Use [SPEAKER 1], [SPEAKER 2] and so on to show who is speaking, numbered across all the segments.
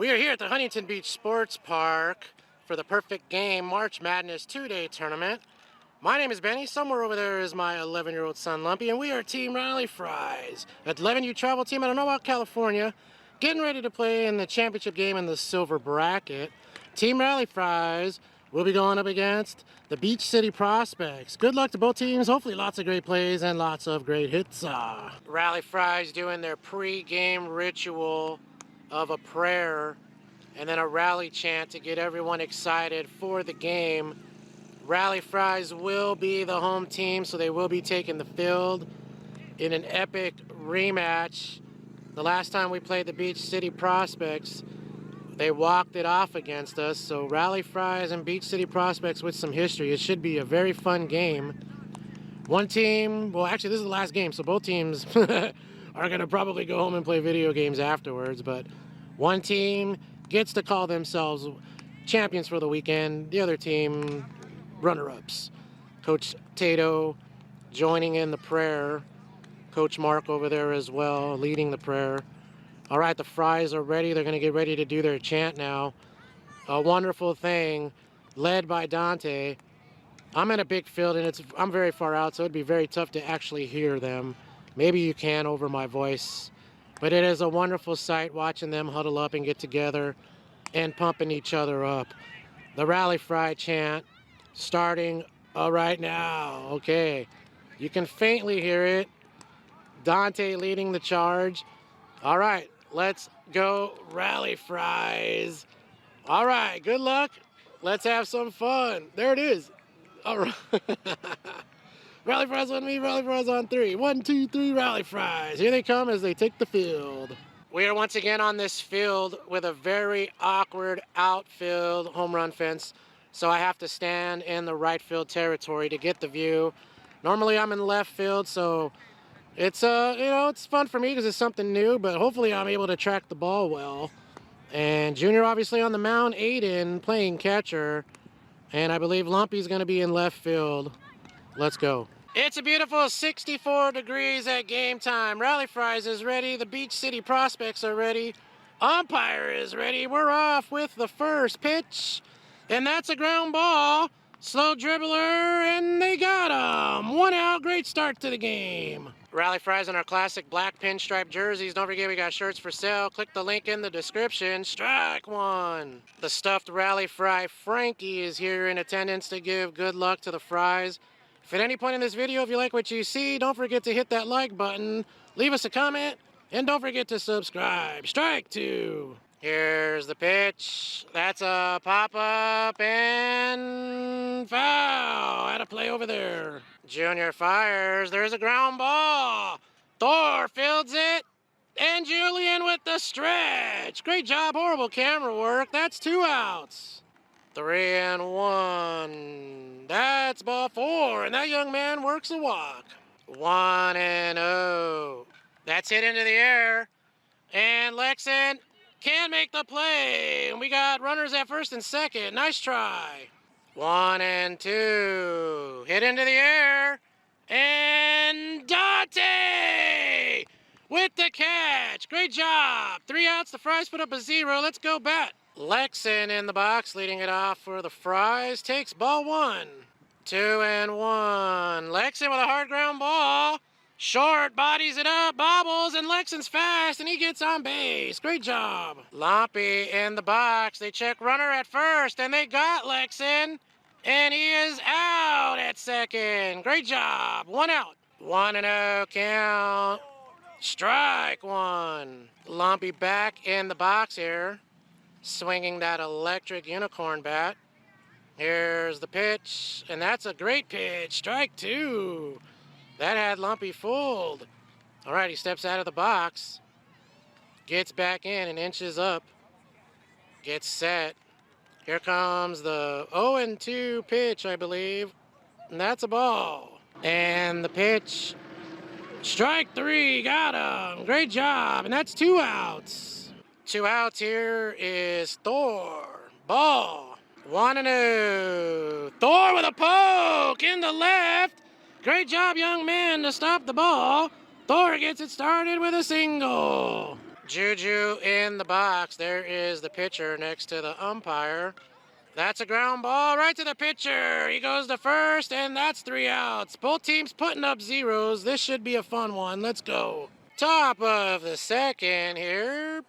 [SPEAKER 1] We are here at the Huntington Beach Sports Park for the Perfect Game March Madness 2-day tournament. My name is Benny. Somewhere over there is my 11-year-old son, Lumpy, and we are Team Rally Fries, an 11U travel team out of Norwalk, California, getting ready to play in the championship game in the silver bracket. Team Rally Fries will be going up against the Beach City Prospects. Good luck to both teams. Hopefully lots of great plays and lots of great hits. Rally Fries doing their pre-game ritual of a prayer and then a rally chant to get everyone excited for the game. Rally Fries will be the home team, so they will be taking the field in an epic rematch. The last time we played the Beach City Prospects, they walked it off against us. So Rally Fries and Beach City Prospects with some history. It should be a very fun game. One team, well actually this is the last game, so both teams are going to probably go home and play video games afterwards, but one team gets to call themselves champions for the weekend. The other team, runner-ups. Coach Tato joining in the prayer. Coach Mark over there as well, leading the prayer. All right, the Fries are ready. They're going to get ready to do their chant now. A wonderful thing, led by Dante. I'm in a big field, and I'm very far out, so it'd be very tough to actually hear them. Maybe you can over my voice. But it is a wonderful sight watching them huddle up and get together and pumping each other up. The Rally Fry chant starting right now. Okay, you can faintly hear it. Dante leading the charge. All right, let's go Rally Fries. All right, good luck. Let's have some fun. There it is. All right. Rally Fries on me, Rally Fries on three. 1, 2, 3, Rally Fries. Here they come as they take the field. We are once again on this field with a very awkward outfield home run fence. So I have to stand in the right field territory to get the view. Normally I'm in left field, so it's it's fun for me because it's something new, but hopefully I'm able to track the ball well. And Junior obviously on the mound, Aiden playing catcher. And I believe Lumpy's gonna be in left field. Let's go. It's a beautiful 64 degrees at game time. Rally Fries is ready. The Beach City Prospects are ready. Umpire is ready. We're off with the first pitch. And that's a ground ball. Slow dribbler, and they got him. 1 out. Great start to the game. Rally Fries in our classic black pinstripe jerseys. Don't forget we got shirts for sale. Click the link in the description. Strike one. The stuffed Rally Fry Frankie is here in attendance to give good luck to the Fries. If at any point in this video, if you like what you see, don't forget to hit that like button, leave us a comment, and don't forget to subscribe. Strike two. Here's the pitch. That's a pop-up and foul. Had a play over there. Junior fires. There's a ground ball. Thor fields it. And Julian with the stretch. Great job. Horrible camera work. That's 2 outs. 3-1. That's ball 4. And that young man works a walk. 1-0. That's hit into the air. And Lexon can make the play. And we got runners at first and second. Nice try. 1-2. Hit into the air. And Dante with the catch. Great job. 3 outs. The Fries put up a 0. Let's go bat. Lexon in the box, leading it off for the Fries. Takes ball 1. 2-1. Lexon with a hard ground ball. Short, bodies it up, bobbles, and Lexon's fast, and he gets on base. Great job. Lumpy in the box. They check runner at first, and they got Lexon, and he is out at second. Great job. 1 out. 1-0 count. Strike one. Lumpy back in the box here, swinging that electric unicorn bat. Here's the pitch, and that's a great pitch. Strike two. That had Lumpy fooled. All right, he steps out of the box, gets back in and inches up, gets set. Here comes the 0-2 pitch, I believe, and that's a ball. And the pitch, strike 3, got him. Great job, and that's 2 outs. 2 outs here is Thor. Ball. 1-0. Thor with a poke in the left. Great job, young man, to stop the ball. Thor gets it started with a single. Juju in the box. There is the pitcher next to the umpire. That's a ground ball right to the pitcher. He goes to first, and that's 3 outs. Both teams putting up zeros. This should be a fun one. Let's go. Top of the second here.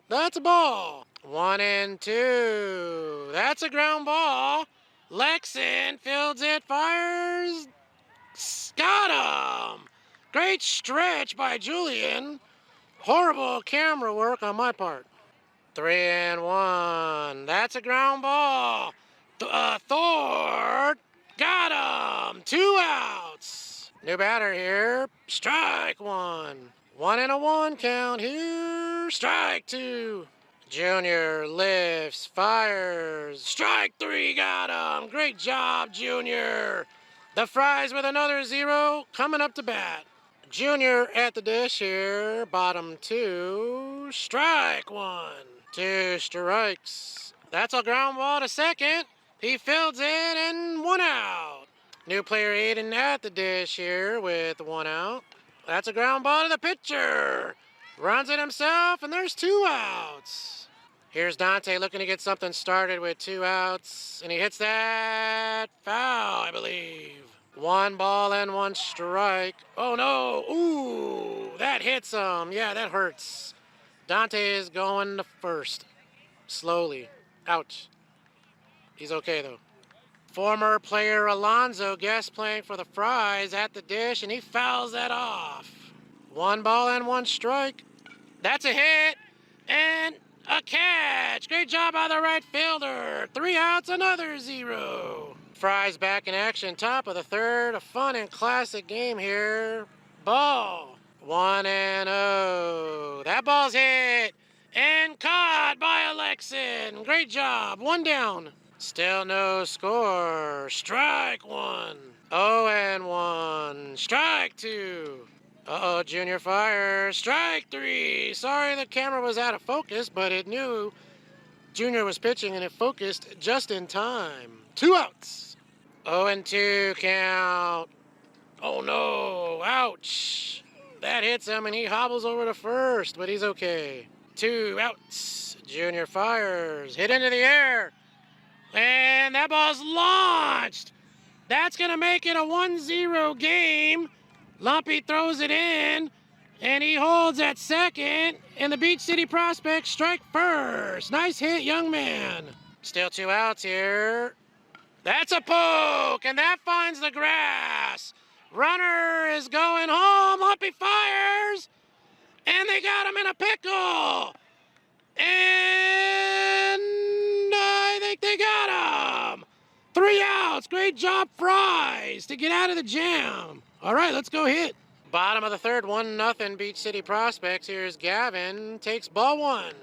[SPEAKER 1] That's a ball. 1-2. That's a ground ball. Lexon fields it, fires. Got him. Great stretch by Julian. Horrible camera work on my part. 3-1. That's a ground ball. Thor got him. 2 outs. New batter here. Strike 1. 1-1 count here. Strike 2. Junior lifts, fires. Strike 3. Got him. Great job, Junior. The Fries with another 0 coming up to bat. Junior at the dish here. Bottom 2. Strike 1. 2 strikes. That's a ground ball to second. He fields it and 1 out. New player Aiden at the dish here with 1 out. That's a ground ball to the pitcher. Runs it himself and there's 2 outs. Here's Dante looking to get something started with 2 outs. And he hits that foul, I believe. 1 ball and 1 strike. Oh no, ooh, that hits him. Yeah, that hurts. Dante is going to first. Slowly. Ouch. He's okay though. Former player Alonzo guest playing for the Fries at the dish, and he fouls that off. 1 ball and 1 strike. That's a hit and a catch. Great job by the right fielder. 3 outs, another 0. Fries back in action, top of the third. A fun and classic game here. Ball. 1-0. That ball's hit and caught by Alexon. Great job. 1 down. Still no score. Strike 1. 0-1. Strike 2. Uh-oh, Junior fires. Strike 3. Sorry the camera was out of focus, but it knew Junior was pitching and it focused just in time. 2 outs. 0-2 count. Oh no. Ouch. That hits him and he hobbles over to first, but he's okay. 2 outs. Junior fires. Hit into the air. And that ball's launched. That's going to make it a 1-0 game. Lumpy throws it in, and he holds at second. And the Beach City prospects strike first. Nice hit, young man. Still 2 outs here. That's a poke, and that finds the grass. Runner is going home. Lumpy fires, and they got him in a pickle. And I think they got him. 3 outs. Great job, Fries, to get out of the jam. All right, let's go hit. Bottom of the third, 1-0 Beach City Prospects. Here's Gavin. Takes ball 1.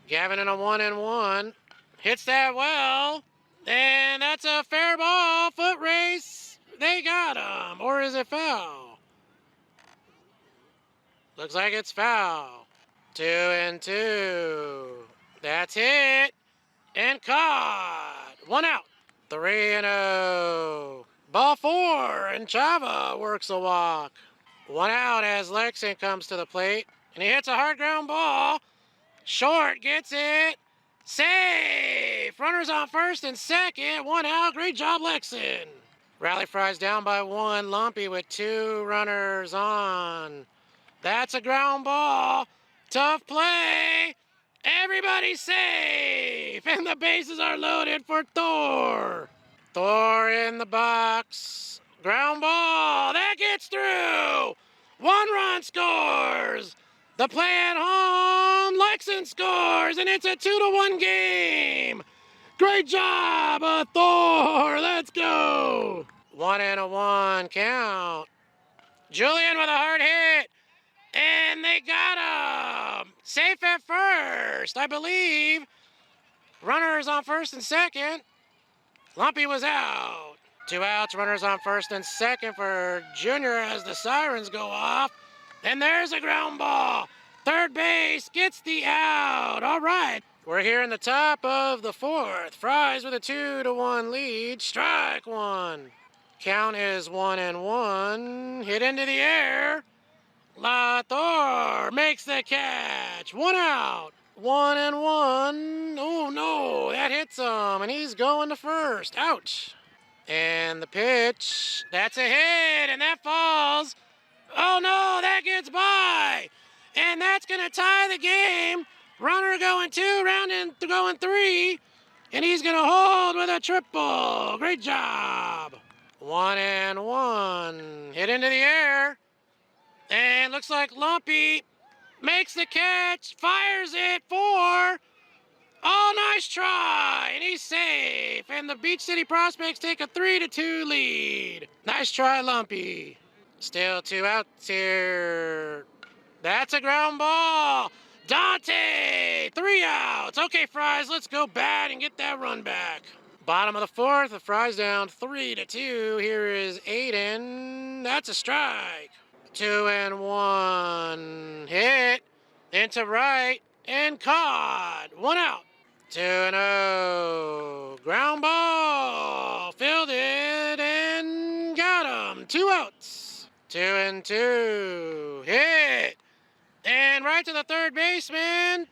[SPEAKER 1] Gavin in a 1-1. Hits that well. And that's a fair ball. Foot race. They got him. Or is it foul? Looks like it's foul. 2-2. That's hit. And caught. 1 out. 3-0. Ball 4, and Chava works a walk. 1 out as Lexon comes to the plate, and he hits a hard ground ball. Short gets it. Safe. Runners on first and second. 1 out. Great job, Lexon. Rally Fries down by 1. Lumpy with 2 runners on. That's a ground ball. Tough play. Everybody's safe, and the bases are loaded for Thor. Thor in the box. Ground ball. That gets through. 1 run scores. The play at home. Lexon scores, and it's a 2-1 game. Great job, Thor. Let's go. 1-1 count. Julian with a hard hit. And they got him. Safe at first, I believe. Runners on first and second. Lumpy was out. 2 outs, runners on first and second for Junior as the sirens go off. And there's a ground ball. Third base gets the out. All right. We're here in the top of the fourth. Fries with a 2-1 lead. Strike 1. Count is 1-1. Hit into the air. Thor makes the catch. 1 out. 1-1. Oh no, that hits him, and he's going to first. Ouch. And the pitch, that's a hit, and that falls. Oh no, that gets by. And that's going to tie the game. Runner going 2, rounding going 3. And he's going to hold with a triple. Great job. 1-1. Hit into the air. And looks like Lumpy makes the catch, fires it for. Oh, nice try. And he's safe. And the Beach City Prospects take a 3-2 lead. Nice try, Lumpy. Still 2 outs here. That's a ground ball. Dante, 3 outs. Okay, Fries, let's go bat and get that run back. Bottom of the 4th, the Fries down 3-2. Here is Aiden. That's a strike. 2-1. Hit into right and caught. 1 out. 2-0. Ground ball. Fielded and got him. 2 outs. 2-2. Hit. And right to the third baseman.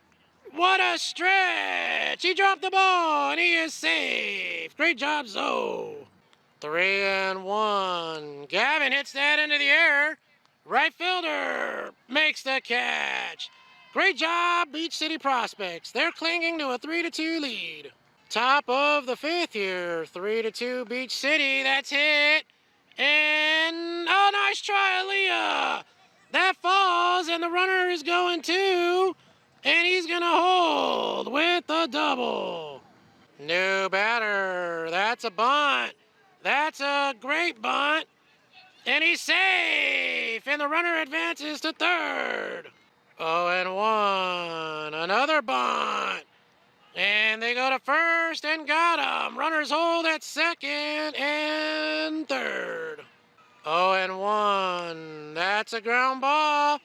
[SPEAKER 1] What a stretch. He dropped the ball and he is safe. Great job, Zoe. 3-1. Gavin hits that into the air. Right fielder makes the catch. Great job, Beach City Prospects. They're clinging to a 3-2 lead. Top of the 5th here. 3-2 Beach City. That's hit. And, oh, nice try, AALIYAH. That falls, and the runner is going 2. And he's going to hold with a double. New batter. That's a bunt. That's a great bunt. And he's safe. And the runner advances to third. 0-1. Another bunt. And they go to first and got him. Runners hold at second and third. 0-1. That's a ground ball.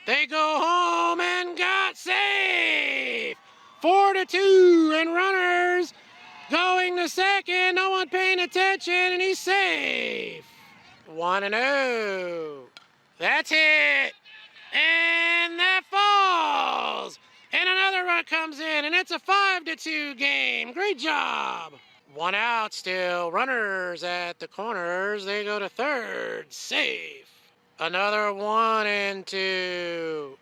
[SPEAKER 1] They go home and got safe. 4-2. And runners going to second. No one paying attention. And he's safe. 1-0. That's it. And that falls. And another run comes in, and it's a 5-2 game. Great job. 1 out still. Runners at the corners. They go to third. Safe. Another 1-2.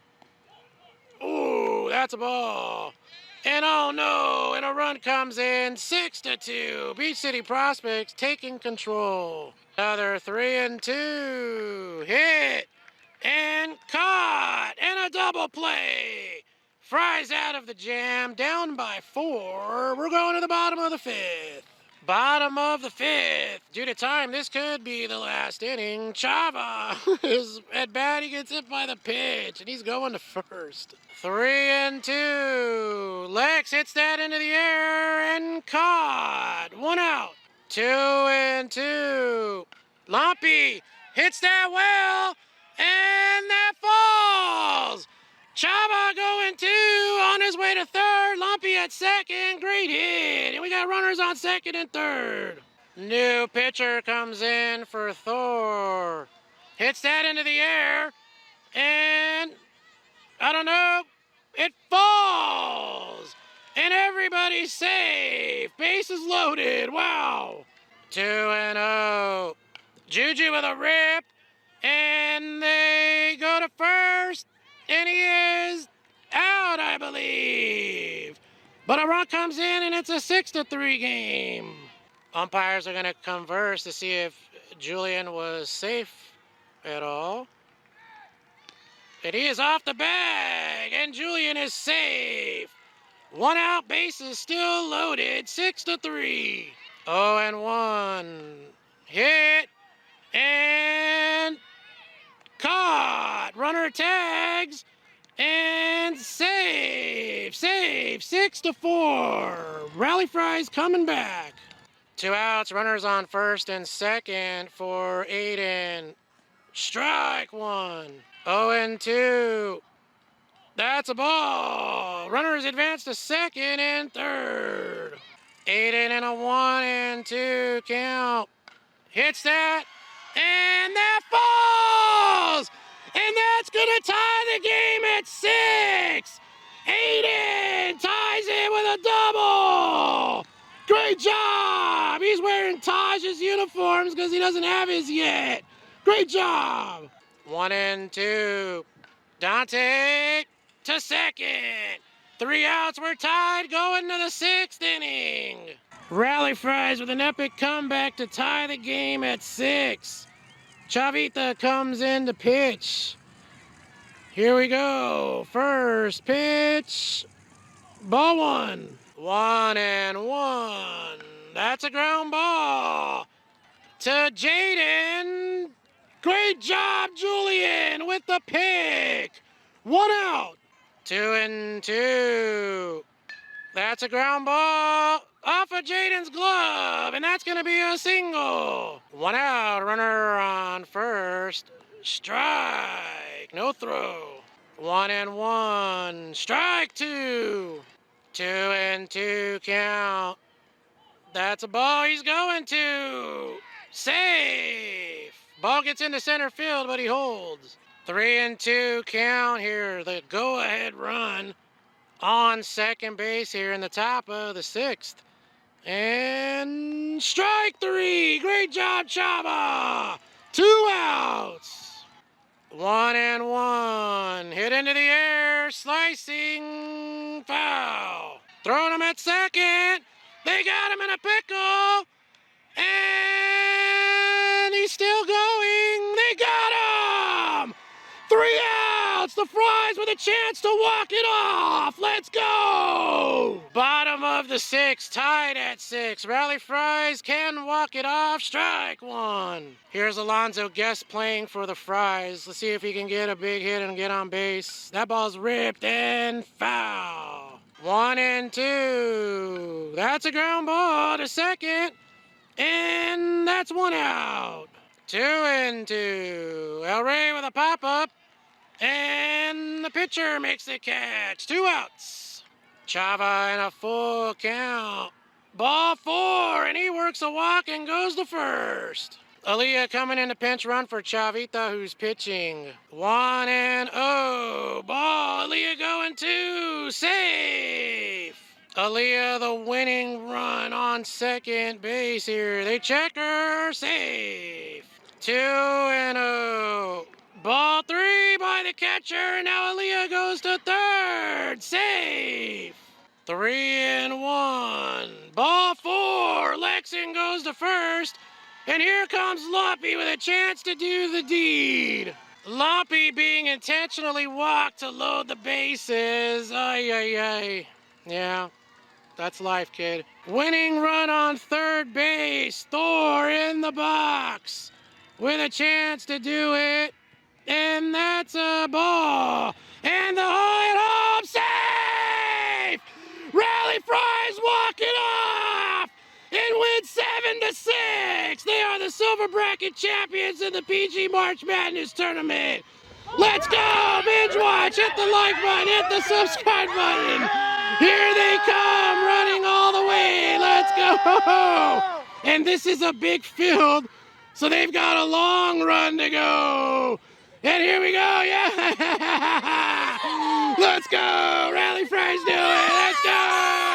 [SPEAKER 1] Ooh, that's a ball. And oh no, and a run comes in. 6-2. Beach City Prospects taking control. Another 3-2. Hit. And caught. And a double play. Fries out of the jam. Down by 4. We're going to the bottom of the 5th. Bottom of the 5th. Due to time, this could be the last inning. Chava is at bat. He gets hit by the pitch, and he's going to first. 3-2. Lex hits that into the air and caught. 1 out. 2-2. Lumpy hits that well, and that falls. Chava going 2 on his way to third. Lumpy at second. Great hit. And we got runners on second and third. New pitcher comes in for Thor. Hits that into the air. And I don't know. It falls. And everybody's safe. Bases loaded. Wow. 2-0. Juju with a rip. And they go to first. And he is out, I believe. But a run comes in, and it's a 6-3 game. Umpires are going to converse to see if Julian was safe at all. And he is off the bag, and Julian is safe. 1 out, bases still loaded, 6-3. 0-1. Hit. And caught. Runner tags. And save. 6-4. Rally Fries coming back. 2 outs. Runners on first and second for Aiden. Strike 1. 0-2. That's a ball. Runners advance to second and third. Aiden in a 1-2 count. Hits that. And that falls! And that's going to tie the game at 6. Aiden ties it with a double. Great job. He's wearing Taj's uniforms because he doesn't have his yet. Great job. 1 and 2. Dante to second. 3 outs, we're tied going to the 6th inning. Rally Fries with an epic comeback to tie the game at 6. Chavita comes in to pitch. Here we go. First pitch. Ball 1. 1 and 1. That's a ground ball to Jaden. Great job, Julian, with the pick. 1 out. 2 and 2. That's a ground ball off of Jaden's glove, and that's going to be a single. 1 out, runner on first. Strike, no throw. 1 and 1, strike 2. 2 and 2 count. That's a ball he's going to. Safe. Ball gets into center field, but he holds. 3 and 2 count here. The go-ahead run on second base here in the top of the 6th. And strike 3. Great job, Chava. 2 outs. 1 and 1. Hit into the air. Slicing foul. Throwing him at second. They got him in a pickle. And he's still going. They got him. 3 outs. The Fries with a chance to walk it off. Let's go. Bottom of the 6th, tied at 6. Rally Fries can walk it off. Strike 1. Here's Alonzo Guest playing for the Fries. Let's see if he can get a big hit and get on base. That ball's ripped and foul. 1 and 2. That's a ground ball to second. And that's 1 out. 2 and 2. El Rey with a pop-up. And the pitcher makes the catch. 2 outs. Chava in a full count. Ball 4, and he works a walk and goes to first. AALIYAH coming in the pinch run for Chavita, who's pitching. 1 and 0. Ball, AALIYAH going 2. Safe. AALIYAH the winning run on second base here. They check her. Safe. 2 and 0. Ball 3 by the catcher, and now AALIYAH goes to third. Safe. 3 and 1. Ball 4. Lexington goes to first. And here comes Lumpy with a chance to do the deed. Lumpy being intentionally walked to load the bases. Ay, ay, ay. Yeah, that's life, kid. Winning run on third base. Thor in the box with a chance to do it. And that's a ball. And the home safe! Rally Fries walk it off and win 7-6. They are the silver bracket champions in the PG March Madness tournament. Let's go! Binge watch, hit the like button, hit the subscribe button. Here they come, running all the way. Let's go! And this is a big field, so they've got a long run to go. And here we go, yeah! Let's go! Rally Fries do it! Let's go!